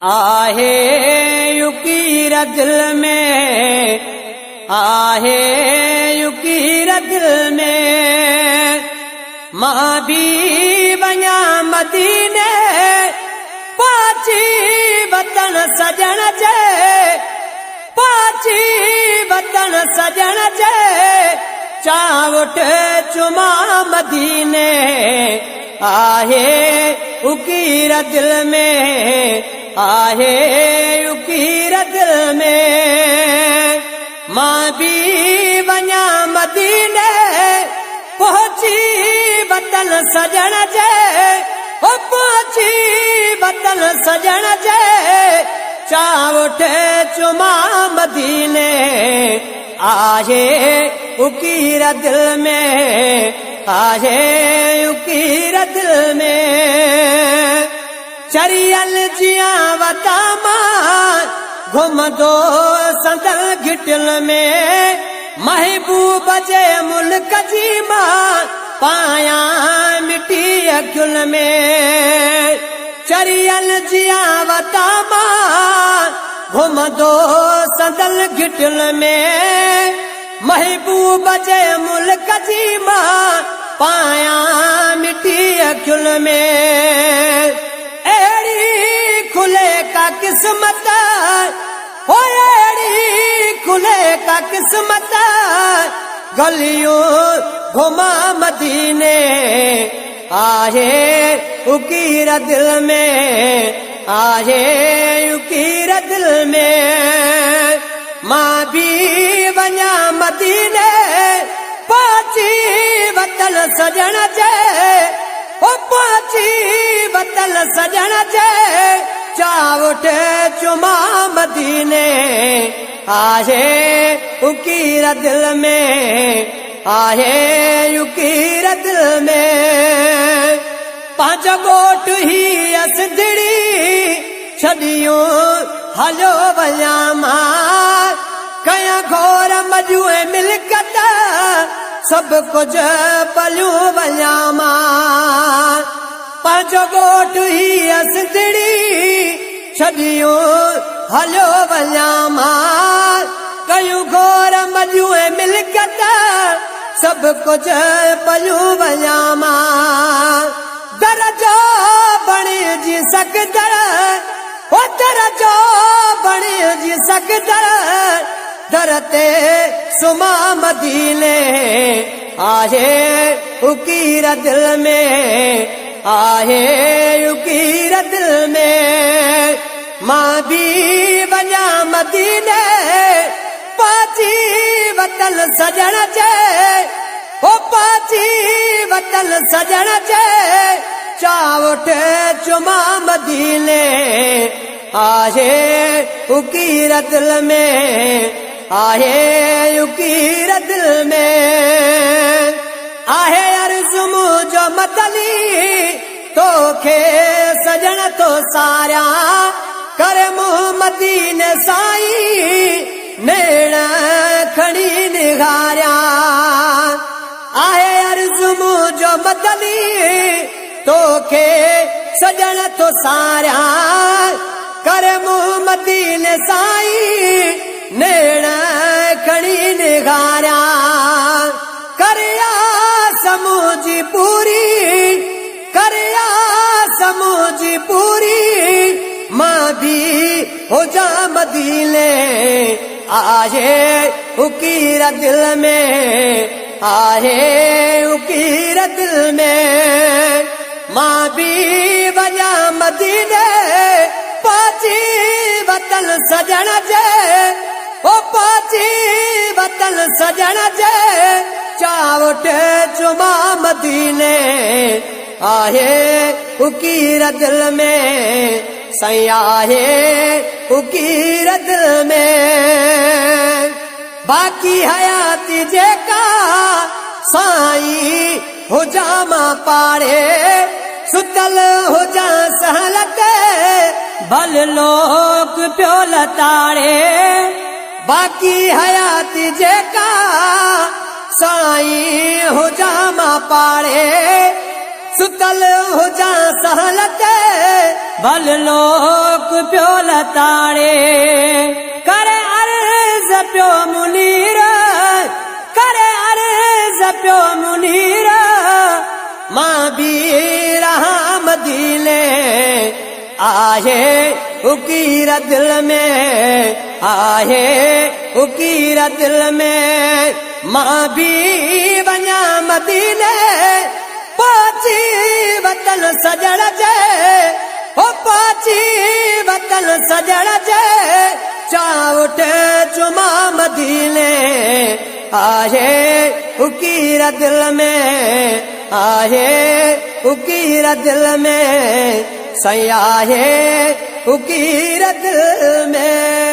आहे युकीर दिल में, आहे युकीर दिल में, मां भी वञा मदीने पाची वतन सजण जे, पाची वतन सजण जे, चावट चुमा मदीने, आहे युकीर दिल में, आहे युकीर दिल में, मां भी वञा मदीने पहुंची वतन सजण जे, पहुंची वतन सजण जे, चावट चुमा मदीने, आहे युकीर दिल में, आहे युकीर दिल में। चरियल जिया वता मां घुमदो संदल घिटल में, महबूब जे मुल्क जी मां पाया मिटी अखियुल में। चरियल जिया वता मां घुमदो संदल घिटल में, महबूब जे मुल्क जी मां पाया मिटी अखियुल में। एड़ी खुले का किस्मत, हो एड़ी खुले का किस्मत, गलियों घुमा मदीने, आहे युकीर दिल में, आहे युकीर दिल में, मां भी वञा मदीने पाची वतन सजण जे, पाची वतन सजण जे, चावट चुमा मदीने, आहे युकीर दिल में, आहे युकीर दिल में। पांच गोट ही असदिड़ी छड़ियो हलो वया मां, कया घोर मजुए मिलकत सब कुछ पलियो वया मां। पांच गोट ही असदिड़ी छड़ियो हलो वया मां, कयूं घोर मजुए मिलकत सब कुछ पलियो वया मां। दरजो बणी जी सकदर, ओ दरजो बणी जी सकदर, दरते सुमा मदीने, आहे युकीर दिल में, आहे युकीर दिल में, मां भी वञा मदीने पाची वतन सजण जे, ओ पाची वतन सजण जे, चावट चुमा मदीने, आहे युकीर दिल में, आहे युकीर दिल में। आहे अर्ज़ु मुंहिंजो मतली तोखे सजण तो सारिया, कर मुंहुं मदीने साईं नेण खणी निहारिया। आहे अर्ज़ु मुंहिंजो मतली तोखे सजण तो सारिया, कर मुंहुं मदीने साईं नेण खणी निहारिया। करिया समूजी पूरी, करिया समूजी पूरी, मां भी हो जा मदीने, आहे युकीर दिल में, आहे युकीर दिल में, मां भी वञा मदीने पाची वतन सजण जे, ओ पाची वतन सजण जे, चावट चुमा मदीने, आहे युकीर दिल में, सैया आहे युकीर दिल में। बाकी हयाती जेका साईं हुजा मां पाड़े, सुतल हुजा सहलत भल लोक पियो लताड़े। बाकी हयाती जेका साईं हुजा मां पाड़े, सुतल हुजा सहलत भल लोक पियो लताड़े करे अर्ज पियो मुनीर करे अर्ज पियो मुनीर मां भी रहा मदीने आहे उकीर दिल में आहे उकीर दिल में मां भी वञा मदीने पहुची वतन सजण जे ओ पहुची वतन सजण जे चाउट चुमा मदीने आहे उकीर दिल में आहे उकीर दिल में सही आहे उकीर दिल में।